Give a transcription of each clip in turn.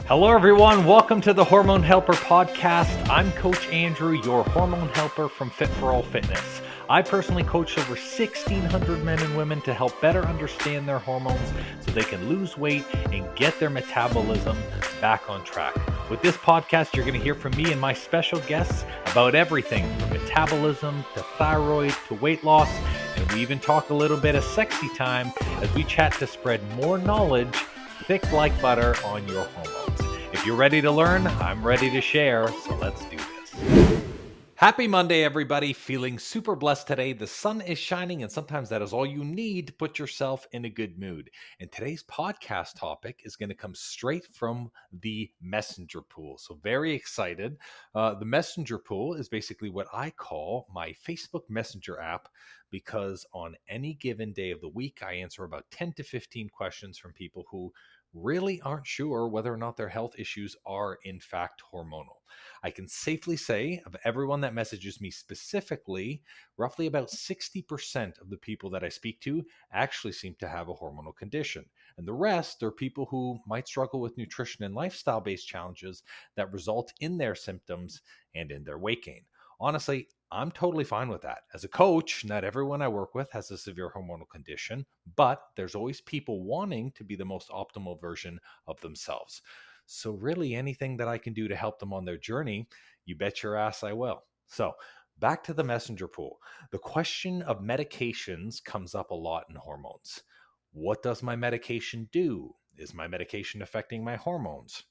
Hello, everyone. Welcome to the Hormone Helper podcast. I'm Coach Andrew, your hormone helper from Fit for All Fitness. I personally coach over 1,600 men and women to help better understand their hormones so they can lose weight and get their metabolism back on track. With this podcast, you're going to hear from me and my special guests about everything from metabolism to thyroid to weight loss. And we even talk a little bit of sexy time as we chat to spread more knowledge thick like butter on your hormones. If you're ready to learn, I'm ready to share, so let's do this. Happy Monday, everybody. Feeling super blessed today. The sun is shining, and sometimes that is all you need to put yourself in a good mood. And today's podcast topic is going to come straight from the messenger pool. So very excited. The messenger pool is basically what I call my Facebook Messenger app, because on any given day of the week, I answer about 10 to 15 questions from people who really aren't sure whether or not their health issues are in fact hormonal. I can safely say of everyone that messages me specifically, roughly about 60% of the people that I speak to actually seem to have a hormonal condition. And the rest are people who might struggle with nutrition and lifestyle-based challenges that result in their symptoms and in their weight gain. Honestly, I'm totally fine with that. As a coach, not everyone I work with has a severe hormonal condition, but there's always people wanting to be the most optimal version of themselves. So really anything that I can do to help them on their journey, you bet your ass I will. So back to the messenger pool. The question of medications comes up a lot in hormones. What does my medication do? Is my medication affecting my hormones?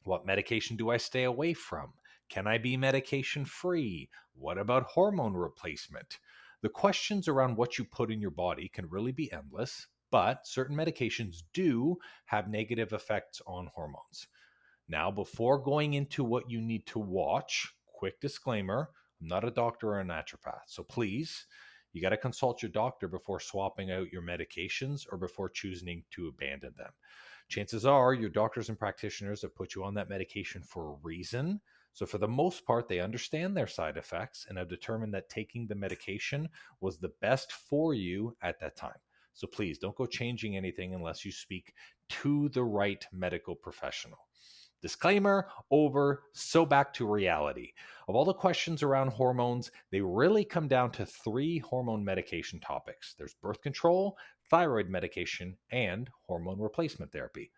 What medication do I stay away from? Can I be medication free? What about hormone replacement? The questions around what you put in your body can really be endless, but certain medications do have negative effects on hormones. Now, before going into what you need to watch, quick disclaimer, I'm not a doctor or a naturopath, so please, you got to consult your doctor before swapping out your medications or before choosing to abandon them. Chances are your doctors and practitioners have put you on that medication for a reason. So for the most part, they understand their side effects and have determined that taking the medication was the best for you at that time. So please don't go changing anything unless you speak to the right medical professional. Disclaimer over, so back to reality. Of all the questions around hormones, they really come down to three hormone medication topics. There's birth control, thyroid medication, and hormone replacement therapy.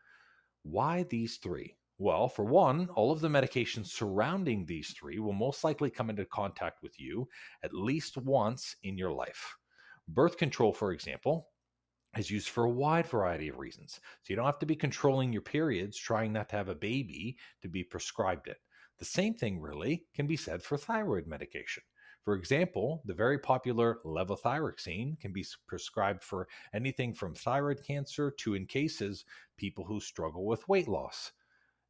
Why these three? Well, for one, all of the medications surrounding these three will most likely come into contact with you at least once in your life. Birth control, for example, is used for a wide variety of reasons. So you don't have to be controlling your periods, trying not to have a baby to be prescribed it. The same thing really can be said for thyroid medication. For example, the very popular levothyroxine can be prescribed for anything from thyroid cancer to, in cases, people who struggle with weight loss.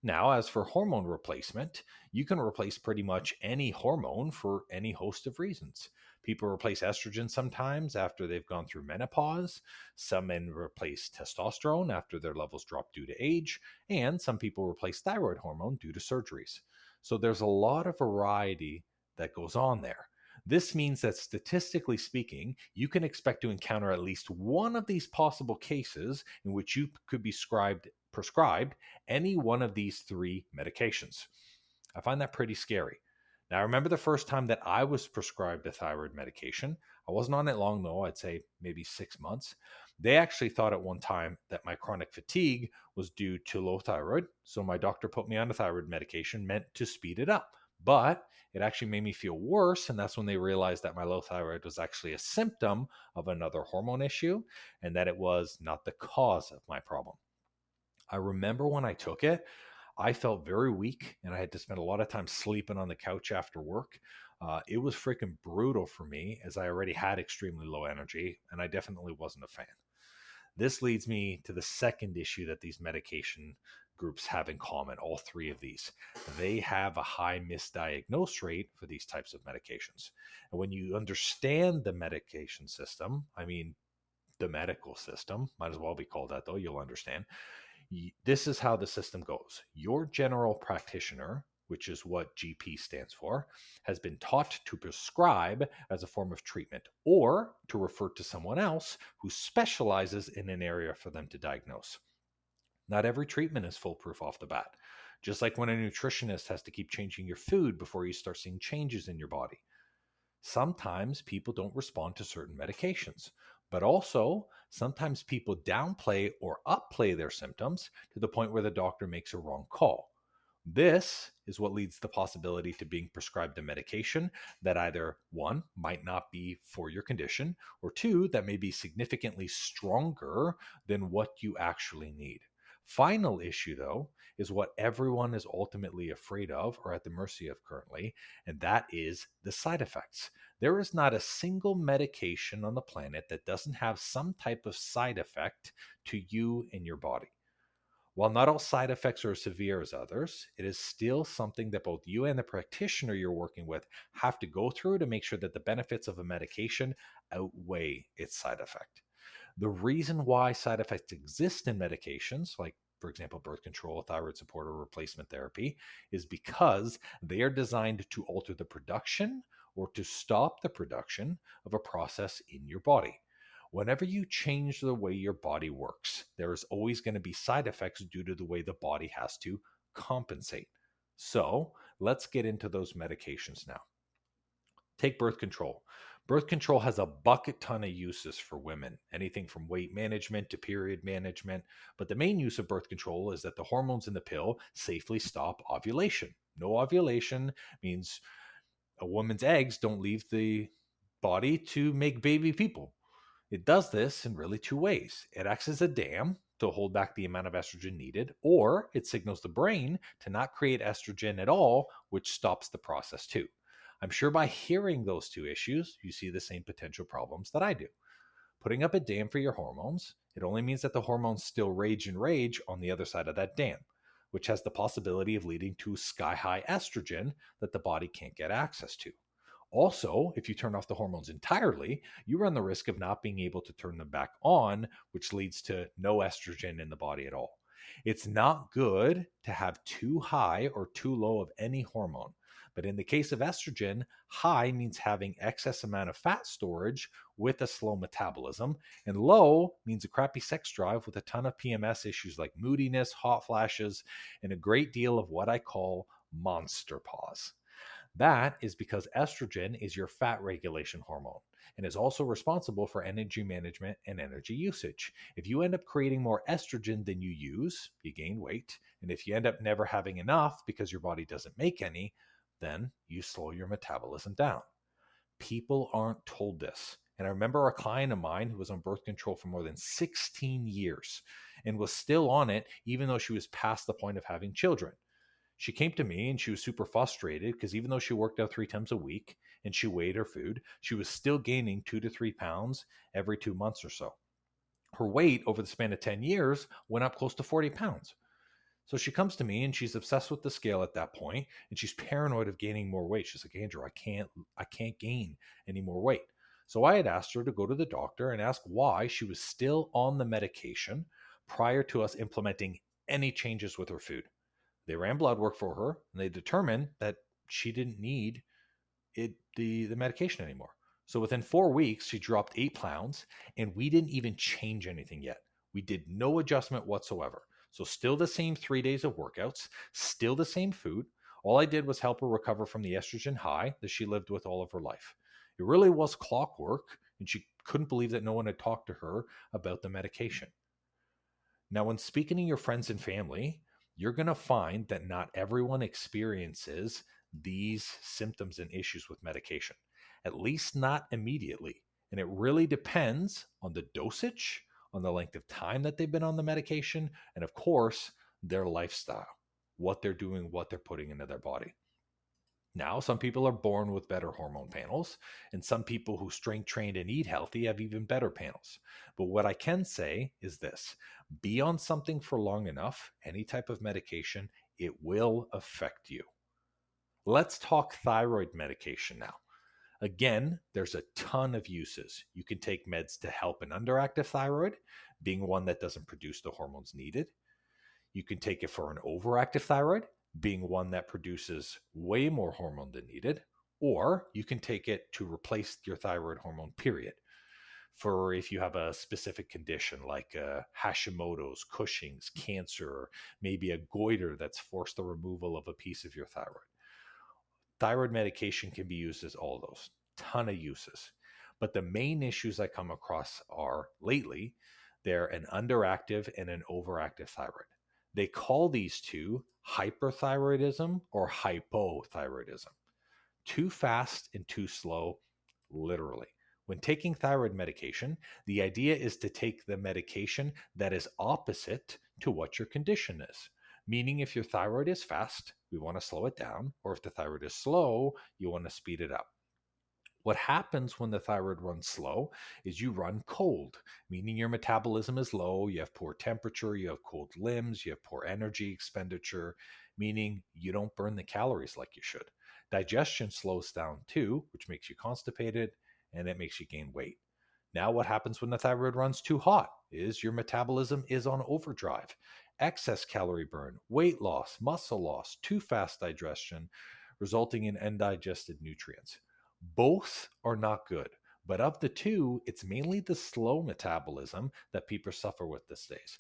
Now, as for hormone replacement, you can replace pretty much any hormone for any host of reasons. People replace estrogen sometimes after they've gone through menopause. Some men replace testosterone after their levels drop due to age. And some people replace thyroid hormone due to surgeries. So there's a lot of variety that goes on there. This means that statistically speaking, you can expect to encounter at least one of these possible cases in which you could be prescribed any one of these three medications. I find that pretty scary. Now, I remember the first time that I was prescribed a thyroid medication. I wasn't on it long, though. I'd say maybe 6 months. They actually thought at one time that my chronic fatigue was due to low thyroid. So my doctor put me on a thyroid medication meant to speed it up. But it actually made me feel worse. And that's when they realized that my low thyroid was actually a symptom of another hormone issue and that it was not the cause of my problem. I remember when I took it, I felt very weak and I had to spend a lot of time sleeping on the couch after work. It was freaking brutal for me as I already had extremely low energy and I definitely wasn't a fan. This leads me to the second issue that these medication groups have in common, all three of these. They have a high misdiagnose rate for these types of medications. And when you understand the medication system, I mean, the medical system, might as well be called that though, you'll understand. This is how the system goes. Your general practitioner, which is what GP stands for, has been taught to prescribe as a form of treatment or to refer to someone else who specializes in an area for them to diagnose. Not every treatment is foolproof off the bat. Just like when a nutritionist has to keep changing your food before you start seeing changes in your body. Sometimes people don't respond to certain medications, but also sometimes people downplay or upplay their symptoms to the point where the doctor makes a wrong call. This is what leads the possibility to being prescribed a medication that either one might not be for your condition, or two, that may be significantly stronger than what you actually need. Final issue, though, is what everyone is ultimately afraid of or at the mercy of currently, and that is the side effects. There is not a single medication on the planet that doesn't have some type of side effect to you and your body. While not all side effects are as severe as others, it is still something that both you and the practitioner you're working with have to go through to make sure that the benefits of a medication outweigh its side effect. The reason why side effects exist in medications, like for example, birth control, thyroid support, or replacement therapy, is because they are designed to alter the production or to stop the production of a process in your body. Whenever you change the way your body works, there is always going to be side effects due to the way the body has to compensate. So let's get into those medications now. Take birth control. Birth control has a bucket ton of uses for women, anything from weight management to period management. But the main use of birth control is that the hormones in the pill safely stop ovulation. No ovulation means a woman's eggs don't leave the body to make baby people. It does this in really two ways. It acts as a dam to hold back the amount of estrogen needed, or it signals the brain to not create estrogen at all, which stops the process too. I'm sure by hearing those two issues, you see the same potential problems that I do. Putting up a dam for your hormones, it only means that the hormones still rage and rage on the other side of that dam, which has the possibility of leading to sky high estrogen that the body can't get access to. Also, if you turn off the hormones entirely, you run the risk of not being able to turn them back on, which leads to no estrogen in the body at all. It's not good to have too high or too low of any hormone. But in the case of estrogen, high means having excess amount of fat storage with a slow metabolism, and low means a crappy sex drive with a ton of PMS issues like moodiness, hot flashes, and a great deal of what I call monster pause. That is because estrogen is your fat regulation hormone and is also responsible for energy management and energy usage. If you end up creating more estrogen than you use, you gain weight. And if you end up never having enough because your body doesn't make any, then you slow your metabolism down. People aren't told this. And I remember a client of mine who was on birth control for more than 16 years and was still on it, even though she was past the point of having children. She came to me and she was super frustrated because even though she worked out 3 times a week and she weighed her food, she was still gaining 2 to 3 pounds every 2 months or so. Her weight over the span of 10 years went up close to 40 pounds. So she comes to me and she's obsessed with the scale at that point, and she's paranoid of gaining more weight. She's like, Andrew, I can't gain any more weight. So I had asked her to go to the doctor and ask why she was still on the medication prior to us implementing any changes with her food. They ran blood work for her and they determined that she didn't need the medication anymore. So within 4 weeks, she dropped 8 pounds, and we didn't even change anything yet. We did no adjustment whatsoever. So still the same 3 days of workouts, still the same food. All I did was help her recover from the estrogen high that she lived with all of her life. It really was clockwork, and she couldn't believe that no one had talked to her about the medication. Now, when speaking to your friends and family, you're going to find that not everyone experiences these symptoms and issues with medication, at least not immediately. And it really depends on the dosage, on the length of time that they've been on the medication, and of course, their lifestyle, what they're doing, what they're putting into their body. Now, some people are born with better hormone panels, and some people who strength trained and eat healthy have even better panels. But what I can say is this: be on something for long enough, any type of medication, it will affect you. Let's talk thyroid medication now. Again, there's a ton of uses. You can take meds to help an underactive thyroid, being one that doesn't produce the hormones needed. You can take it for an overactive thyroid, being one that produces way more hormone than needed, or you can take it to replace your thyroid hormone, period. for if you have a specific condition like Hashimoto's, Cushing's, cancer, maybe a goiter that's forced the removal of a piece of your thyroid. Thyroid medication can be used as all those, ton of uses. But the main issues I come across are lately, they're an underactive and an overactive thyroid. They call these two hyperthyroidism or hypothyroidism. Too fast and too slow, literally. When taking thyroid medication, the idea is to take the medication that is opposite to what your condition is. Meaning, if your thyroid is fast, we want to slow it down, or if the thyroid is slow, you want to speed it up. What happens when the thyroid runs slow is you run cold, meaning your metabolism is low, you have poor temperature, you have cold limbs, you have poor energy expenditure, meaning you don't burn the calories like you should. Digestion slows down too, which makes you constipated and it makes you gain weight. Now, what happens when the thyroid runs too hot is your metabolism is on overdrive. Excess calorie burn, weight loss, muscle loss, too fast digestion, resulting in undigested nutrients. Both are not good, but of the two, it's mainly the slow metabolism that people suffer with these days.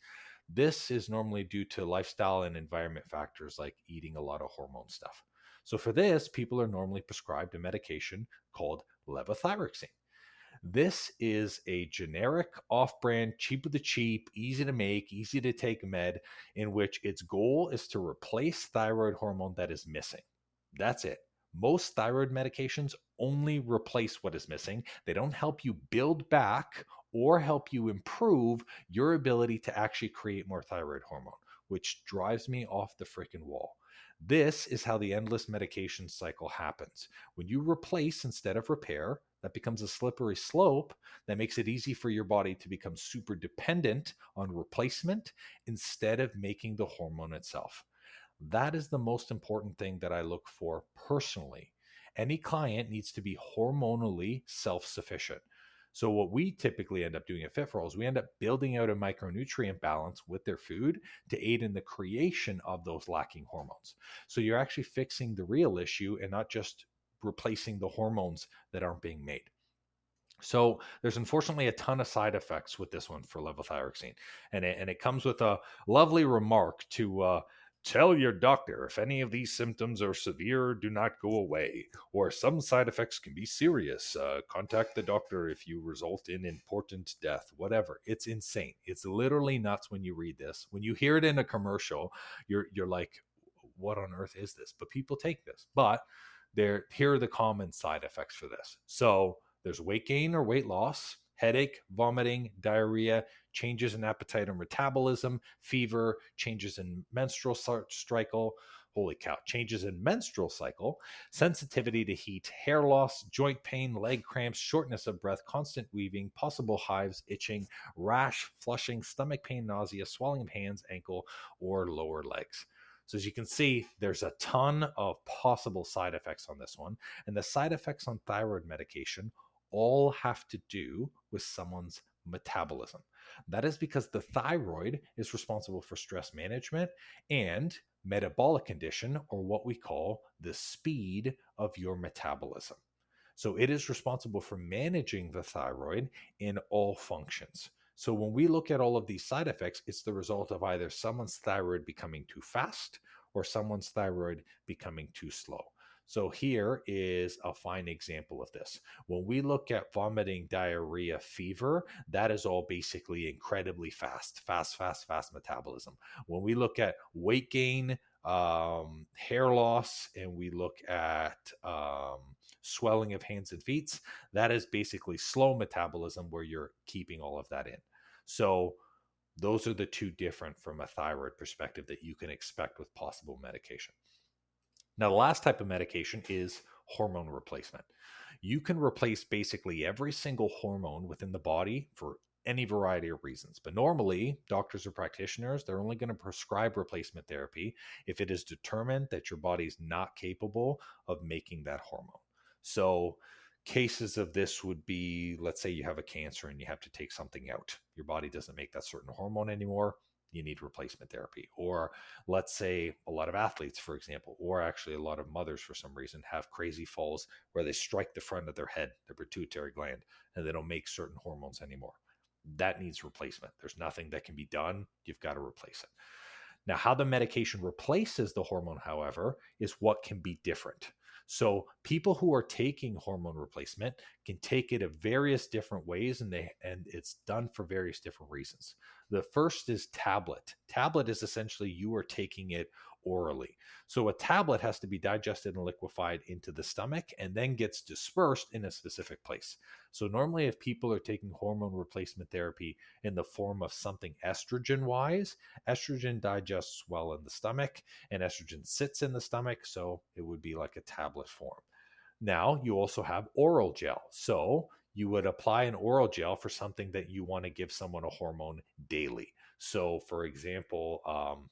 This is normally due to lifestyle and environment factors like eating a lot of hormone stuff. So for this, people are normally prescribed a medication called levothyroxine. This is a generic, off-brand, cheap of the cheap, easy to make, easy to take med, in which its goal is to replace thyroid hormone that is missing. That's it. Most thyroid medications only replace what is missing. They don't help you build back or help you improve your ability to actually create more thyroid hormone, which drives me off the freaking wall. This is how the endless medication cycle happens. When you replace instead of repair, that becomes a slippery slope that makes it easy for your body to become super dependent on replacement instead of making the hormone itself. That is the most important thing that I look for personally. Any client needs to be hormonally self-sufficient. So what we typically end up doing at FitForAll is we end up building out a micronutrient balance with their food to aid in the creation of those lacking hormones. So you're actually fixing the real issue and not just replacing the hormones that aren't being made. So there's unfortunately a ton of side effects with this one for levothyroxine. And it comes with a lovely remark to tell your doctor if any of these symptoms are severe, do not go away, or some side effects can be serious. Contact the doctor if you result in important death, whatever. It's insane. It's literally nuts when you read this. When you hear it in a commercial, you're like, what on earth is this? But people take this. But here are the common side effects for this. So there's weight gain or weight loss, headache, vomiting, diarrhea, changes in appetite or metabolism, fever, changes in menstrual cycle, changes in menstrual cycle, sensitivity to heat, hair loss, joint pain, leg cramps, shortness of breath, constant weaving, possible hives, itching, rash, flushing, stomach pain, nausea, swelling of hands, ankle, or lower legs. So as you can see, there's a ton of possible side effects on this one. And the side effects on thyroid medication all have to do with someone's metabolism. That is because the thyroid is responsible for stress management and metabolic condition, or what we call the speed of your metabolism. So it is responsible for managing the thyroid in all functions. So when we look at all of these side effects, it's the result of either someone's thyroid becoming too fast or someone's thyroid becoming too slow. So here is a fine example of this. When we look at vomiting, diarrhea, fever, that is all basically incredibly fast metabolism. When we look at weight gain, hair loss, and we look at swelling of hands and feet, that is basically slow metabolism where you're keeping all of that in. So those are the two different from a thyroid perspective that you can expect with possible medication. Now, the last type of medication is hormone replacement. You can replace basically every single hormone within the body for any variety of reasons. But normally, doctors or practitioners, they're only going to prescribe replacement therapy if it is determined that your body's not capable of making that hormone. So cases of this would be, let's say you have a cancer and you have to take something out. Your body doesn't make that certain hormone anymore. you need replacement therapy. Or let's say a lot of athletes, for example, or actually a lot of mothers for some reason have crazy falls where they strike the front of their head, their pituitary gland, and they don't make certain hormones anymore. That needs replacement. There's nothing that can be done. You've got to replace it. Now, how the medication replaces the hormone, however, is what can be different. So people who are taking hormone replacement can take it in various different ways, and it's done for various different reasons. The first is tablet. Tablet is essentially you are taking it orally. So a tablet has to be digested and liquefied into the stomach and then gets dispersed in a specific place. So normally if people are taking hormone replacement therapy in the form of something estrogen wise, estrogen digests well in the stomach and estrogen sits in the stomach. So it would be like a tablet form. Now you also have oral gel. So you would apply an oral gel for something that you want to give someone a hormone daily. So for example,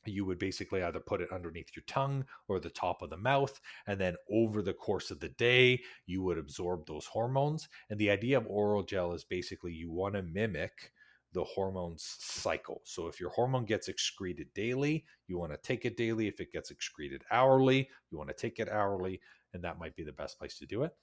you would basically either put it underneath your tongue or the top of the mouth, and then over the course of the day, you would absorb those hormones. And the idea of oral gel is basically you want to mimic the hormone's cycle. So if your hormone gets excreted daily, you want to take it daily. If it gets excreted hourly, you want to take it hourly, and that might be the best place to do it.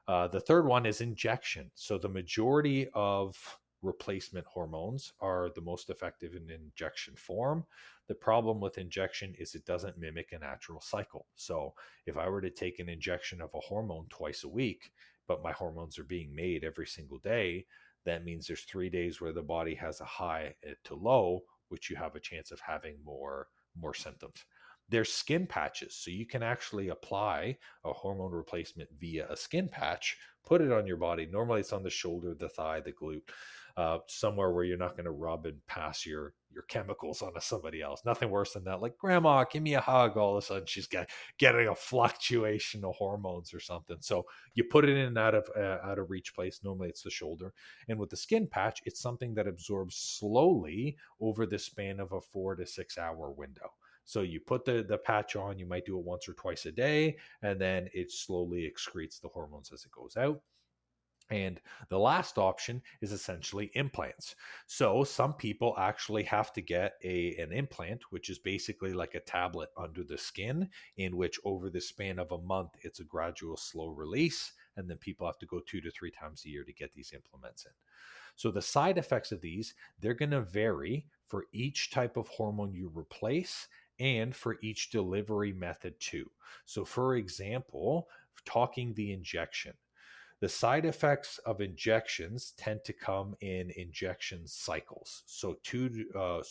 The third one is injection. So the majority of replacement hormones are the most effective in injection form. The problem with injection is it doesn't mimic a natural cycle. So if I were to take an injection of a hormone twice a week, but my hormones are being made every single day, that means there's 3 days where the body has a high to low, which you have a chance of having more symptoms. There's skin patches. So you can actually apply a hormone replacement via a skin patch, put it on your body. Normally it's on the shoulder, the thigh, the glute, somewhere where you're not going to rub and pass your chemicals onto somebody else. Nothing worse than that. Like, grandma, give me a hug. All of a sudden she's getting a fluctuation of hormones or something. So you put it in and out of reach place. Normally it's the shoulder. And with the skin patch, it's something that absorbs slowly over the span of a 4 to 6 hour window. So you put the patch on, you might do it once or twice a day, and then it slowly excretes the hormones as it goes out. And the last option is essentially implants. So some people actually have to get an implant, which is basically like a tablet under the skin, in which over the span of a month, it's a gradual slow release. And then people have to go 2 to 3 times a year to get these implements in. So the side effects of these, they're going to vary for each type of hormone you replace and for each delivery method too. So for example, talking the injection. The side effects of injections tend to come in injection cycles. So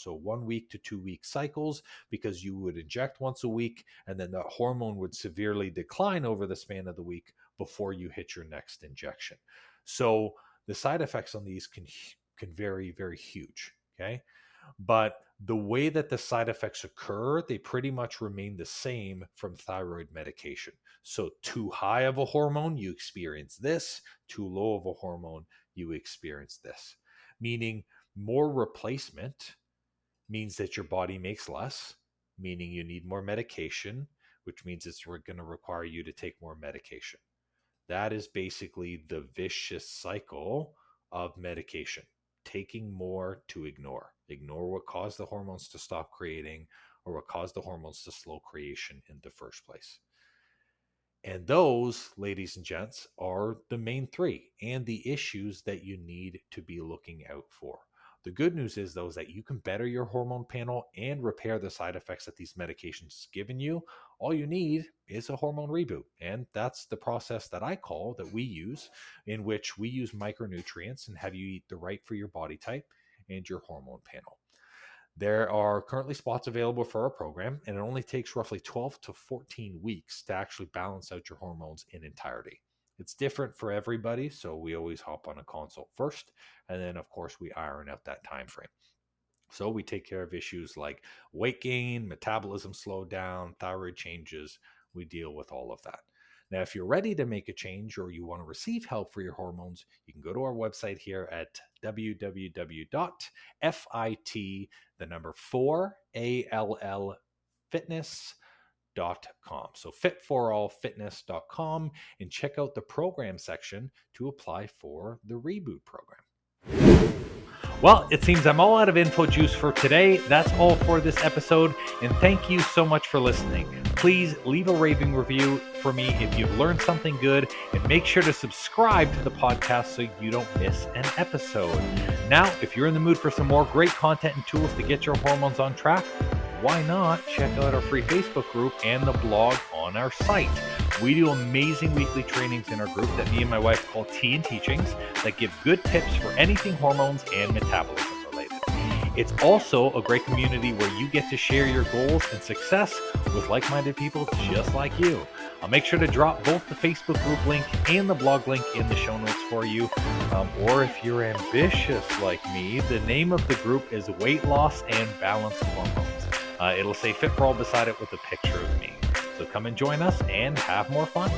1 week to 2 week cycles, because you would inject once a week and then the hormone would severely decline over the span of the week before you hit your next injection. So the side effects on these can vary very huge. Okay. But the way that the side effects occur, they pretty much remain the same from thyroid medication. So too high of a hormone, you experience this. Too low of a hormone, you experience this. Meaning more replacement means that your body makes less, meaning you need more medication, which means it's going to require you to take more medication. That is basically the vicious cycle of medication. Taking more to ignore what caused the hormones to stop creating or what caused the hormones to slow creation in the first place. And those, ladies and gents, are the main three and the issues that you need to be looking out for. The good news is, though, is that you can better your hormone panel and repair the side effects that these medications have given you. All you need is a hormone reboot. And that's the process that we use, in which we use micronutrients and have you eat the right for your body type and your hormone panel. There are currently spots available for our program, and it only takes roughly 12 to 14 weeks to actually balance out your hormones in entirety. It's different for everybody, so we always hop on a consult first, and then of course we iron out that time frame. So we take care of issues like weight gain, metabolism slowdown, thyroid changes. We deal with all of that. Now, if you're ready to make a change or you want to receive help for your hormones, you can go to our website here at www.fit4allfitness.com. So fit4allfitness.com, and check out the program section to apply for the Reboot program. Well, it seems I'm all out of info juice for today. That's all for this episode, and thank you so much for listening. Please leave a raving review for me if you've learned something good, and make sure to subscribe to the podcast so you don't miss an episode. Now, if you're in the mood for some more great content and tools to get your hormones on track, why not check out our free Facebook group and the blog on our site. We do amazing weekly trainings in our group that me and my wife call Tea and Teachings that give good tips for anything hormones and metabolism related. It's also a great community where you get to share your goals and success with like-minded people just like you. I'll make sure to drop both the Facebook group link and the blog link in the show notes for you. Or if you're ambitious like me, the name of the group is Weight Loss and Balanced Hormones. It'll say Fit for All beside it with a picture of me. So come and join us and have more fun.